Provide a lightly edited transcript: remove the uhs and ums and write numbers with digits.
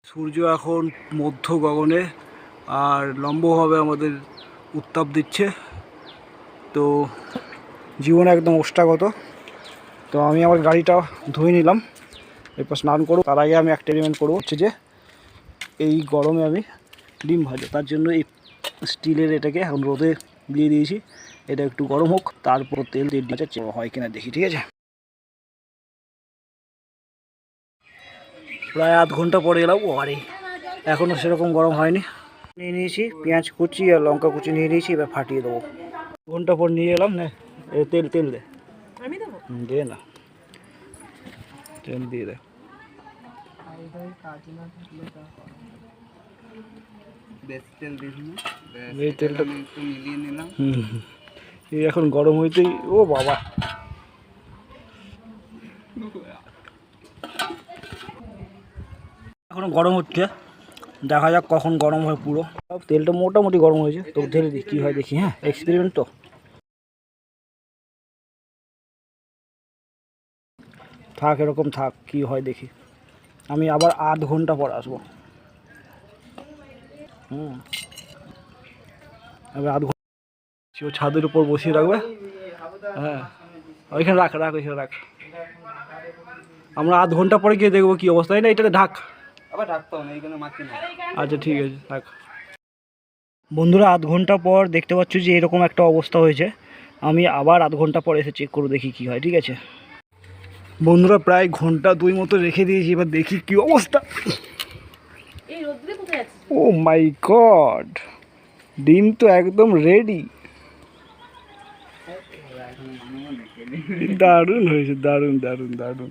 সূর্য এখন মধ্য গগনে আর লম্বভাবে আমাদের উত্তাপ দিচ্ছে। তো জীবন একদম ওষ্ঠাগত। তো আমি আমার গাড়িটা ধুয়ে নিলাম, এরপর স্নান করব। তার আগে আমি এক্সপেরিমেন্ট করবো, হচ্ছে যে এই গরমে আমি ডিম ভাজবো। তার জন্য এই স্টিলের এটাকে এখন রোদে দিয়ে দিয়েছি, এটা একটু গরম হোক, তারপর তেল দিয়ে দিয়েছে হয় কিনা দেখি, ঠিক আছে। প্রায় আধ ঘন্টা পরে এলাম, আরে এখনও সেরকম গরম হয়নি। নিয়ে নিয়েছি পেঁয়াজ কুচি আর লঙ্কা কুচি নিয়ে নিয়েছি, এবার ফাটিয়ে দেবো। ঘন্টা পর নিয়ে এলাম, না তেল তেল দে, দে না, তেল দিয়ে দে। এই তেলটা মিলিয়ে নিলাম। এই এখন গরম হইতেই, ও বাবা, এখনো গরম হচ্ছে, দেখা যাক কখন গরম হয় পুরো। তেলটা মোটামুটি গরম হয়েছে, তো ঢেলে দিই কী হয় দেখি। হ্যাঁ, এক্সপেরিমেন্ট তো। থাক এরকম থাক, কি হয় দেখি। আমি আবার আধ ঘন্টা পর আসবো। এবার আধ ঘন্টা ছাদের উপর বসিয়ে রাখবে। হ্যাঁ, ওইখানে রাখ রাখ, ওইখানে রাখ। আমরা আধ ঘন্টা পরে গিয়ে দেখবো কি অবস্থা। না এটাতে ঢাক, আচ্ছা ঠিক আছে থাক। বন্ধুরা, আধ ঘন্টা পর দেখতে পাচ্ছ যে এরকম একটা অবস্থা হয়েছে। আমি আবার আধ ঘন্টা পর এসে চেক করে দেখি কি হয়, ঠিক আছে। বন্ধুরা, প্রায় ঘন্টা 2 মতো রেখে দিয়েছি, এবার দেখি কি অবস্থা। ও মাই গড, ডিম তো একদম রেডি। দারুণ হয়েছে, দারুণ দারুণ দারুণ।